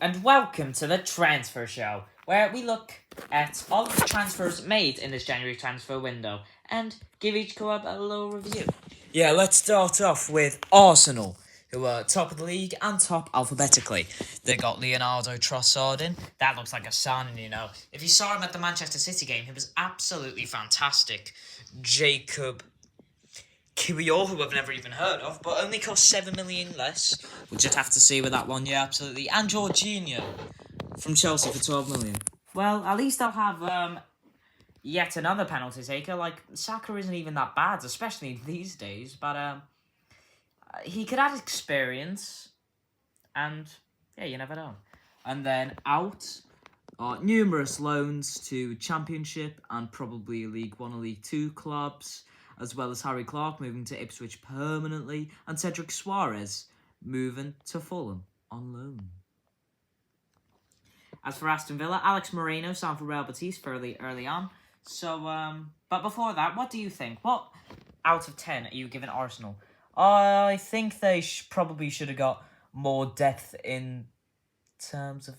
and welcome to the Transfer Show, where we look at all of the transfers made in this January transfer window and give each club a little review. Yeah, let's start off with Arsenal, who are top of the league and top alphabetically. They got Leonardo Trossard in. That looks like a signing, you know. If you saw him at the Manchester City game, he was absolutely fantastic. Jacob Kiwior, who I've never even heard of, but only cost 7 million less. We'll just have to see with that one, yeah, absolutely. And Jorginho from Chelsea for 12 million. Well, at least they'll have yet another penalty taker. Like, Saka isn't even that bad, especially these days, but he could add experience, and yeah, you never know. And then out are numerous loans to Championship and probably League 1 or League 2 clubs, as well as Harry Clark moving to Ipswich permanently, and Cedric Suarez moving to Fulham on loan. As for Aston Villa, Alex Moreno signed for Real Betis fairly early on. So, but before that, what do you think? What out of 10 are you giving Arsenal? I think they probably should have got more depth in terms of...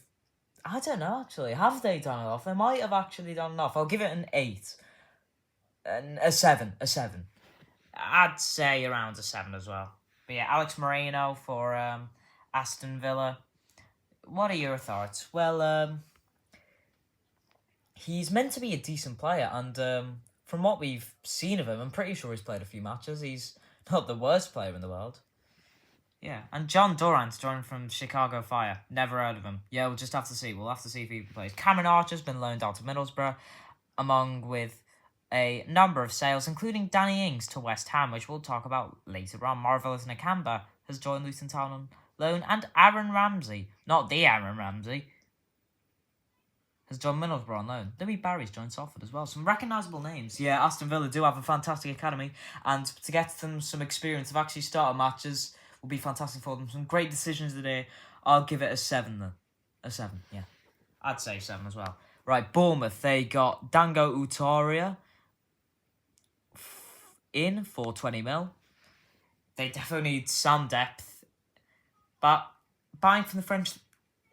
I don't know, actually. Have they done enough? They might have actually done enough. I'll give it an 8. A 7. I'd say around a 7 as well. But yeah, Alex Moreno for Aston Villa. What are your thoughts? Well, he's meant to be a decent player, and from what we've seen of him, I'm pretty sure he's played a few matches. He's not the worst player in the world. Yeah, and John Durant joined from Chicago Fire. Never heard of him. Yeah, we'll just have to see. We'll have to see if he plays. Cameron Archer's been loaned out to Middlesbrough, among with a number of sales, including Danny Ings to West Ham, which we'll talk about later on. Marvelous Nakamba has joined Luton Town on loan, and Aaron Ramsey, not the Aaron Ramsey, has joined Middlesbrough on loan. Louis Barry's joined Salford as well. Some recognisable names. Yeah, Aston Villa do have a fantastic academy, and to get them some experience of actually starting matches will be fantastic for them. Some great decisions today. I'll give it a 7 then. A 7, yeah. I'd say 7 as well. Right, Bournemouth, they got Dango Utaria in for 20 mil. They definitely need some depth, but buying from the French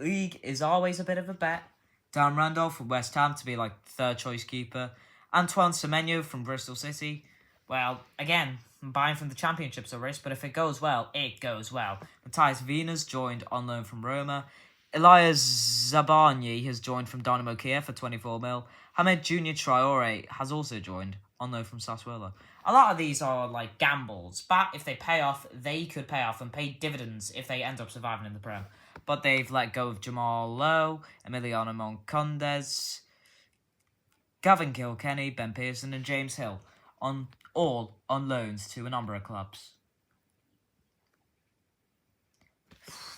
league is always a bit of a bet. Dan Randolph from West Ham to be like third choice keeper. Antoine Semenyo from Bristol City. Well, again, buying from the Championship's a risk, but if it goes well, it goes well. Matthias Vinas joined on loan from Roma. Elias Zabarnyi has joined from Dynamo Kiev for 24 mil. Hamed Junior Traore has also joined on loan from Sassuolo. A lot of these are like gambles, but if they pay off, they could pay off and pay dividends if they end up surviving in the Prem. But they've let go of Jamal Lowe, Emiliano Moncondes, Gavin Kilkenny, Ben Pearson and James Hill, all on loans to a number of clubs.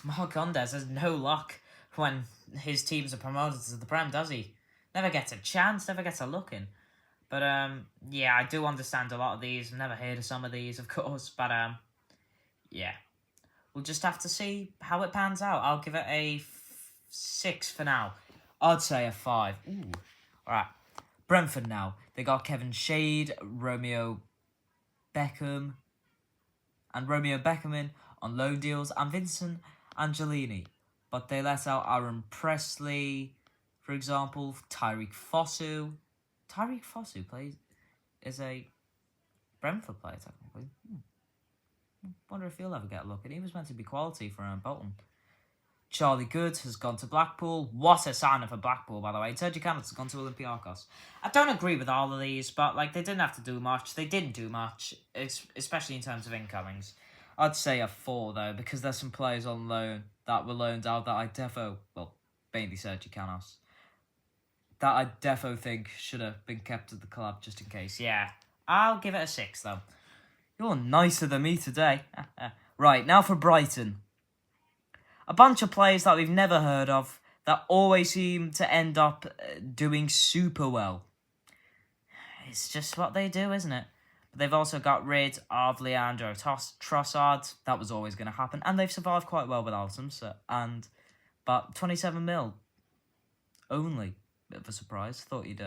Moncondes has no luck when his teams are promoted to the Prem, does he? Never gets a chance, never gets a look in. But, yeah, I do understand a lot of these. I've never heard of some of these, of course. But, yeah. We'll just have to see how it pans out. I'll give it a 6 for now. I'd say a 5. Ooh. Alright. Brentford now. They got Kevin Shade, Romeo Beckham in on loan deals, and Vincent Angelini. But they let out Aaron Presley, for example, Tyreek Fosu. Tyreek Fosu is a Brentford player, technically. Wonder if he'll ever get a look. And he was meant to be quality for Bolton. Charlie Good has gone to Blackpool. What a signing for Blackpool, by the way. Sergio Canales has gone to Olympiacos. I don't agree with all of these, but like they didn't have to do much. They didn't do much, especially in terms of incomings. I'd say a 4, though, because there's some players on loan that were loaned out that I mainly Sergio Canales, that I defo think should have been kept at the club just in case. Yeah, I'll give it a 6, though. You're nicer than me today. Right, now for Brighton. A bunch of players that we've never heard of that always seem to end up doing super well. It's just what they do, isn't it? But they've also got rid of Leandro Trossard. That was always going to happen. And they've survived quite well without him. But 27 mil only. Bit of a surprise. Thought you'd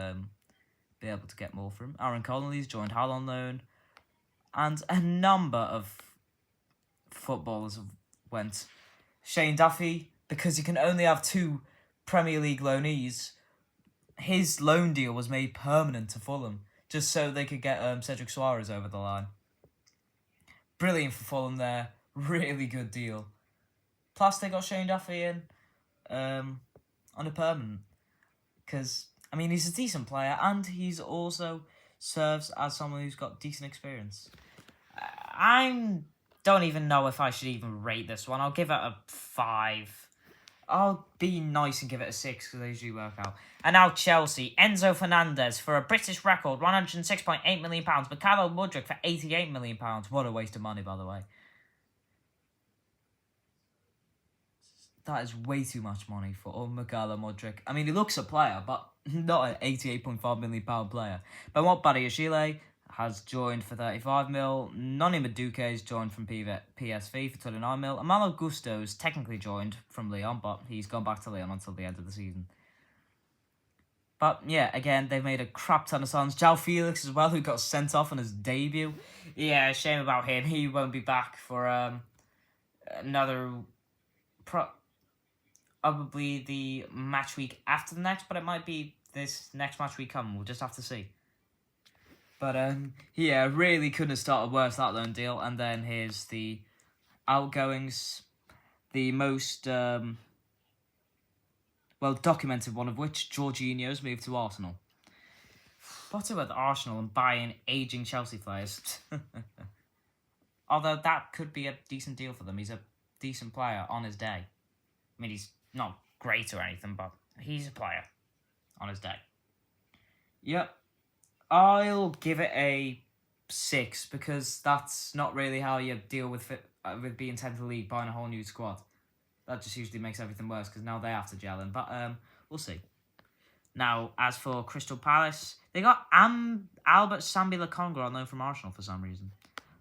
be able to get more from him. Aaron Connolly's joined Hull on loan. And a number of footballers have went. Shane Duffy because you can only have 2 Premier League loanees, his loan deal was made permanent to Fulham, just so they could get Cedric Suarez over the line. Brilliant for Fulham there. Really good deal. Plus, they got Shane Duffy in on a permanent. Because, I mean, he's a decent player, and he's also serves as someone who's got decent experience. I don't even know if I should even rate this one. I'll give it a 5. I'll be nice and give it a 6 because they usually work out. And now Chelsea. Enzo Fernandez for a British record, £106.8 million. Mikhailo Mudryk for £88 million. What a waste of money, by the way. That is way too much money for Mikhailo Mudryk. I mean, he looks a player, but not an £88.5 million player. But what Badiashile has joined for 35 mil. Noni Madueke has joined from PSV for 29 mil. And Malo Gusto's technically joined from Lyon, but he's gone back to Lyon until the end of the season. But yeah, again, they've made a crap ton of signs. João Felix as well, who got sent off on his debut. Yeah, shame about him. He won't be back for another probably the match week after the next, but it might be this next match week coming. We'll just have to see. But yeah, really couldn't have started worse, that loan deal. And then here's the outgoings, the most well documented one of which, Jorginho's moved to Arsenal. What's about Arsenal and buying aging Chelsea players? Although that could be a decent deal for them. He's a decent player on his day. I mean, he's not great or anything, but he's a player on his day. Yep. I'll give it a 6 because that's not really how you deal with being 10th in the league, buying a whole new squad. That just usually makes everything worse because now they have to gel in. But we'll see. Now, as for Crystal Palace, they got Albert Sambi-Lokonga on loan from Arsenal for some reason.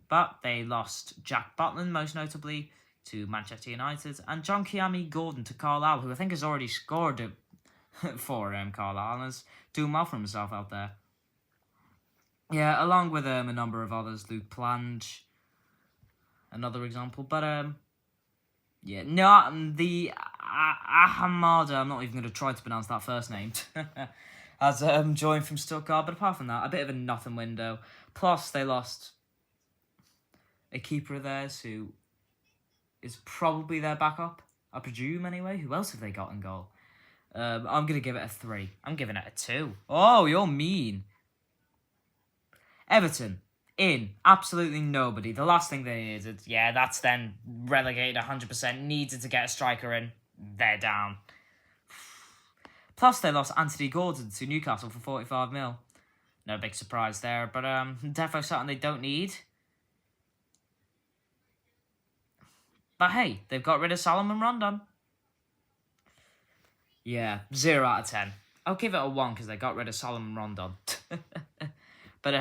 But they lost Jack Butland, most notably, to Manchester United, and John Kiami Gordon to Carlisle, who I think has already scored for Carlisle and is doing well for himself out there. Yeah, along with a number of others, Luke Plange, another example. But yeah, no, the Ahamada, I'm not even going to try to pronounce that first name, has joined from Stuttgart. But apart from that, a bit of a nothing window. Plus, they lost a keeper of theirs who is probably their backup, I presume anyway. Who else have they got in goal? I'm going to give it a 3. I'm giving it a 2. Oh, you're mean. Everton, in. Absolutely nobody. The last thing they needed, yeah, that's then relegated 100%. Needed to get a striker in. They're down. Plus, they lost Anthony Gordon to Newcastle for 45 mil. No big surprise there, but defo something they don't need. But hey, they've got rid of Salomon Rondon. Yeah, 0 out of 10. I'll give it a 1 because they got rid of Salomon Rondon. But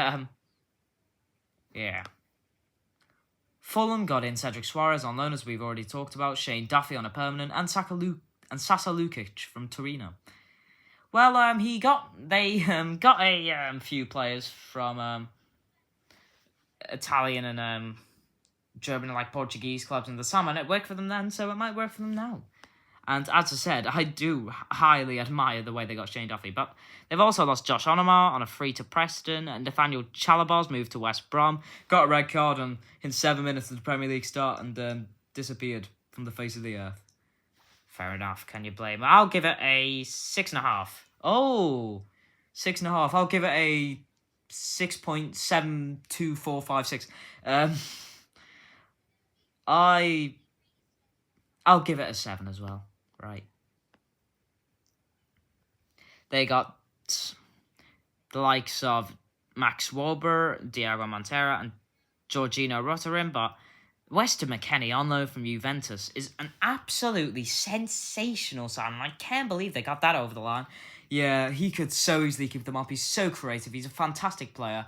yeah. Fulham got in Cedric Suarez on loan, as we've already talked about. Shane Duffy on a permanent, and Sasa Lukic from Torino. Well, they got a few players from Italian and German and like Portuguese clubs in the summer, and it worked for them then, so it might work for them now. And as I said, I do highly admire the way they got Shane Duffy. But they've also lost Josh Onomar on a free to Preston. And Nathaniel Chalobah's moved to West Brom. Got a red card in 7 minutes of the Premier League start and disappeared from the face of the earth. Fair enough. Can you blame him? I'll give it a 6.5. Oh, 6.5. I'll give it a 6.72456. I'll give it a 7 as well. Right. They got the likes of Max Walber, Diego Montero, and Georgino Rotterin, but Weston McKennie on loan from Juventus is an absolutely sensational signing. I can't believe they got that over the line. Yeah, he could so easily keep them up. He's so creative. He's a fantastic player.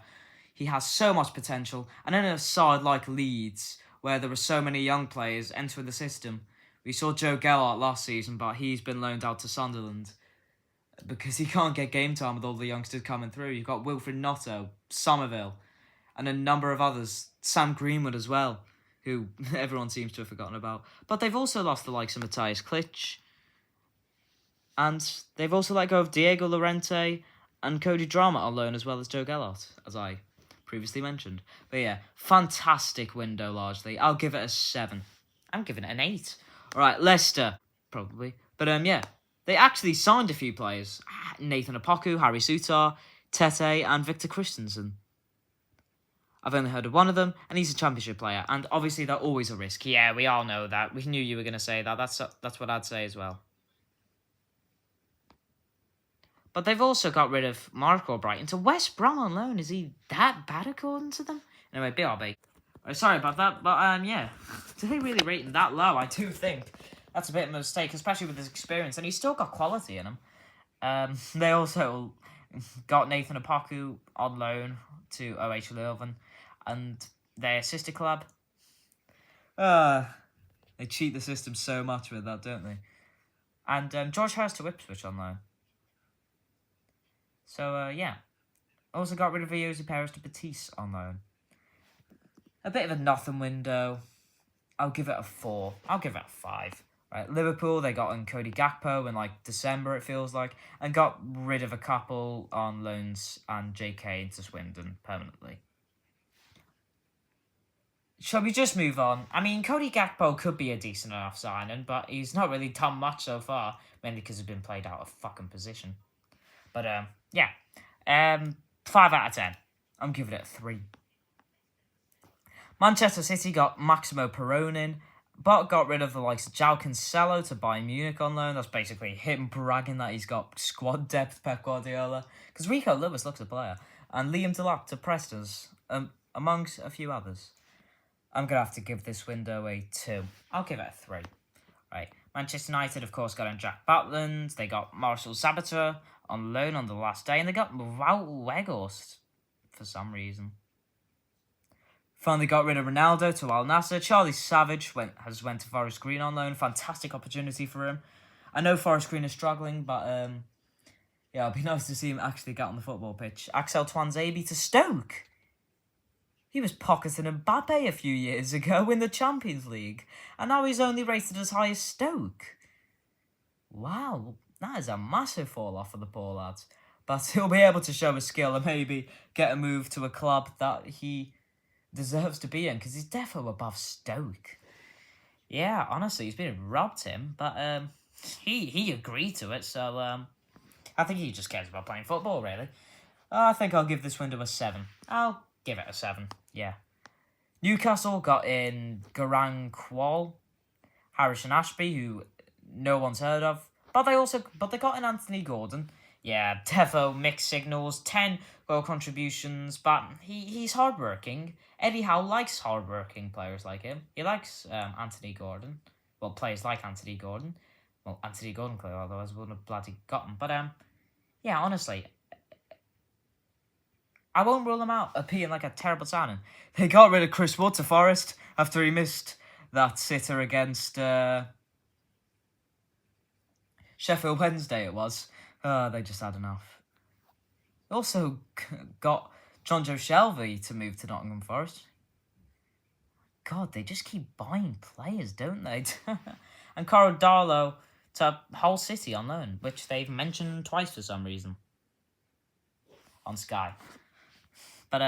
He has so much potential. And in a side like Leeds, where there were so many young players entering the system, we saw Joe Gellart last season, but he's been loaned out to Sunderland because he can't get game time with all the youngsters coming through. You've got Wilfred Gnotto, Somerville, and a number of others. Sam Greenwood as well. who everyone seems to have forgotten about. But they've also lost the likes of Matthias Klitsch, and they've also let go of Diego Llorente and Cody Drama on loan, as well as Joe Gellert, as I previously mentioned. But yeah, fantastic window largely. I'll give it a 7. I'm giving it an 8. All right, Leicester, probably. But yeah, they actually signed a few players. Nathan Opoku, Harry Sutar, Tete, and Victor Christensen. I've only heard of one of them, and he's a championship player. And obviously, they're always a risk. Yeah, we all know that. We knew you were going to say that. That's what I'd say as well. But they've also got rid of Marco Brighton to West Brom on loan. Is he that bad according to them? Anyway, BRB. Sorry about that, but yeah. Do they really rate him that low? I do think that's a bit of a mistake, especially with his experience. And he's still got quality in him. They also got Nathan Opoku on loan to OH Leuven and their sister club. They cheat the system so much with that, don't they? And George Hurst to Ipswich on loan. So, yeah. Also got rid of Iosi Perez to Betis on loan. A bit of a nothing window. I'll give it a 4. I'll give it a 5. Right, Liverpool, they got in Cody Gakpo in, December, it feels like, and got rid of a couple on loans and JK into Swindon permanently. Shall we just move on? I mean, Cody Gakpo could be a decent enough signing, but he's not really done much so far, mainly because he's been played out of fucking position. But, yeah. 5 out of 10. I'm giving it a 3. Manchester City got Maximo Peronin, but got rid of the likes of João Cancelo to Bayern Munich on loan. That's basically him bragging that he's got squad depth, Pep Guardiola. Because Rico Lewis looks a player. And Liam Delap to Preston's, amongst a few others. I'm going to have to give this window a 2. I'll give it a 3. Right. Manchester United, of course, got in Jack Butland. They got Marcel Sabitzer on loan on the last day. And they got Wout Weghorst for some reason. Finally got rid of Ronaldo to Al Nassr. Charlie Savage went to Forest Green on loan. Fantastic opportunity for him. I know Forest Green is struggling, but yeah, it'd be nice to see him actually get on the football pitch. Axel Twanzebe to Stoke. He was pocketing Mbappe a few years ago in the Champions League, and now he's only rated as high as Stoke. Wow, that is a massive fall off for the poor lads. But he'll be able to show his skill and maybe get a move to a club that he deserves to be in, because he's definitely above Stoke. Yeah, honestly, he's been robbed him, but he agreed to it, so I think he just cares about playing football, really. I think I'll give this window a 7. I'll give it a 7, yeah. Newcastle got in Garang Kwal, Harrison Ashby, who no one's heard of, but they got in Anthony Gordon. Yeah, defo mixed signals, 10 goal contributions, but he's hardworking. Eddie Howe likes hardworking players like him. He likes Anthony Gordon. Well, players like Anthony Gordon. Well, Anthony Gordon clearly, otherwise wouldn't have bloody got him. But yeah, honestly, I won't rule him out of being like a terrible signing. They got rid of Chris Wood to Forest after he missed that sitter against Sheffield Wednesday, it was. They just had enough. They also got John Joe Shelby to move to Nottingham Forest. God, they just keep buying players, don't they? And Coro Darlow to Hull City on loan, which they've mentioned twice for some reason on Sky. But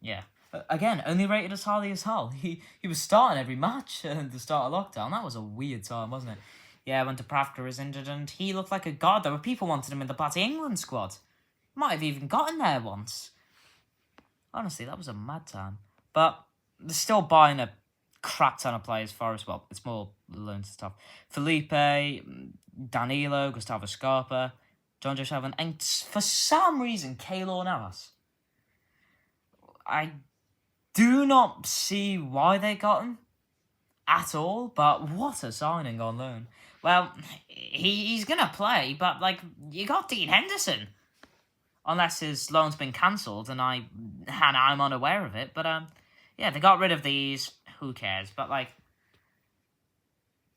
yeah. Again, only rated as highly as Hull. He was starting every match at the start of lockdown. That was a weird time, wasn't it? Yeah, when Dubravka was injured and he looked like a god. There were people wanted him in the bloody England squad. Might have even gotten there once. Honestly, that was a mad time. But they're still buying a crap ton of players for us. Well, it's more loans and stuff. Felipe, Danilo, Gustavo Scarpa, John Joe Shelby, and for some reason, Keylor Navas. I do not see why they got him at all, but what a signing on loan. Well, he's going to play, but, you got Dean Henderson. Unless his loan's been cancelled and I'm unaware of it. But, yeah, they got rid of these. Who cares? But,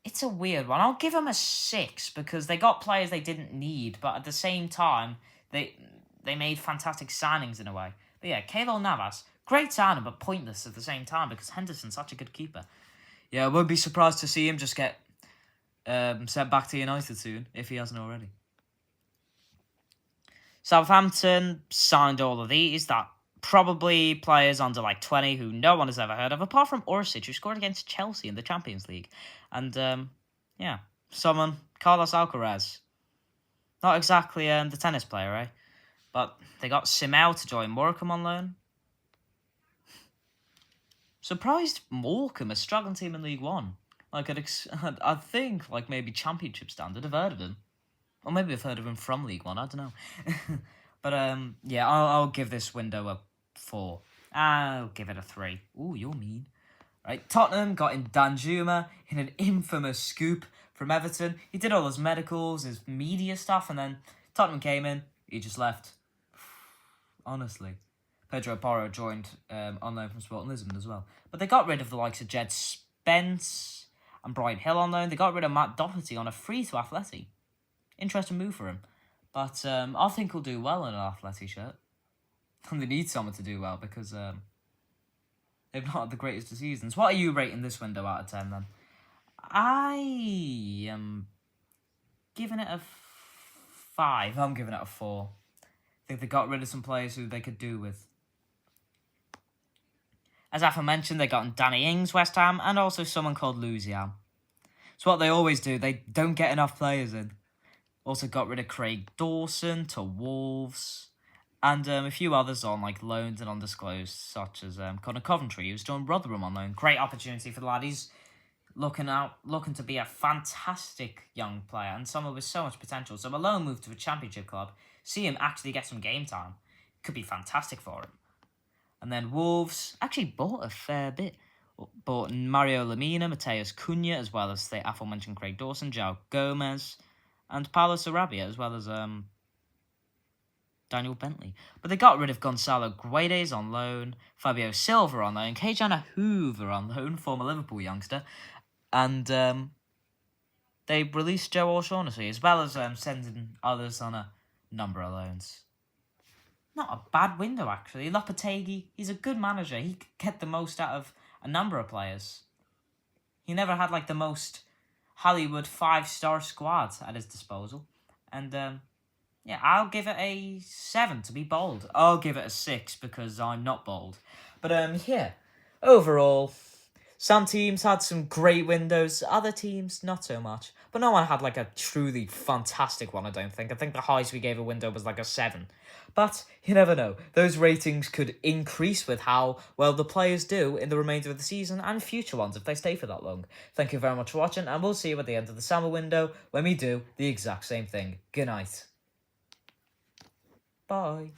it's a weird one. I'll give them a 6 because they got players they didn't need, but at the same time, they made fantastic signings in a way. But, yeah, Keylor Navas, great signing, but pointless at the same time because Henderson's such a good keeper. Yeah, I won't be surprised to see him just get sent back to United soon, if he hasn't already. Southampton signed all of these. That probably players under like 20 who no one has ever heard of, apart from Orsic, who scored against Chelsea in the Champions League. And, someone, Carlos Alcaraz. Not exactly the tennis player, eh? But they got Simao to join Morecambe on loan. Surprised Morecambe, a struggling team in League One. Like, I think, like, maybe Championship standard, I've heard of him. Or maybe I've heard of him from League One, I don't know. But, I'll give this window a 4. I'll give it a 3. Ooh, you're mean. Right, Tottenham got in Danjuma in an infamous scoop from Everton. He did all his medicals, his media stuff, and then Tottenham came in, he just left. Honestly. Pedro Porro joined on loan from Sporting Lisbon as well. But they got rid of the likes of Jed Spence and Brian Hill on loan. They got rid of Matt Doherty on a free to Atleti. Interesting move for him. But I think he'll do well in an Atleti shirt. And they need someone to do well because they've not had the greatest of seasons. What are you rating this window out of 10 then? I am giving it a 5. I'm giving it a 4. I think they got rid of some players who they could do with. As aforementioned, they got in Danny Ings, West Ham, and also someone called Luzian. It's what they always do. They don't get enough players in. Also got rid of Craig Dawson to Wolves. And a few others on like loans and undisclosed, such as Connor Coventry, who's joined Rotherham on loan. Great opportunity for the lad. He's looking to be a fantastic young player and someone with so much potential. So a loan move to a championship club, see him actually get some game time, could be fantastic for him. And then Wolves actually bought a fair bit. Bought Mario Lemina, Mateus Cunha, as well as the aforementioned Craig Dawson, João Gomez, and Paulo Sarabia, as well as Daniel Bentley. But they got rid of Gonzalo Guedes on loan, Fabio Silva on loan, Kajana Hoover on loan, former Liverpool youngster, and they released Joe O'Shaughnessy, as well as sending others on a number of loans. Not a bad window, actually. Lopetegui, he's a good manager. He could get the most out of a number of players. He never had, like, the most Hollywood 5-star squad at his disposal. And, I'll give it a 7 to be bold. I'll give it a 6 because I'm not bold. But, overall, some teams had some great windows. Other teams, not so much. But no one had, like, a truly fantastic one, I don't think. I think the highest we gave a window was, like, a 7. But you never know. Those ratings could increase with how well the players do in the remainder of the season and future ones if they stay for that long. Thank you very much for watching, and we'll see you at the end of the summer window when we do the exact same thing. Good night. Bye.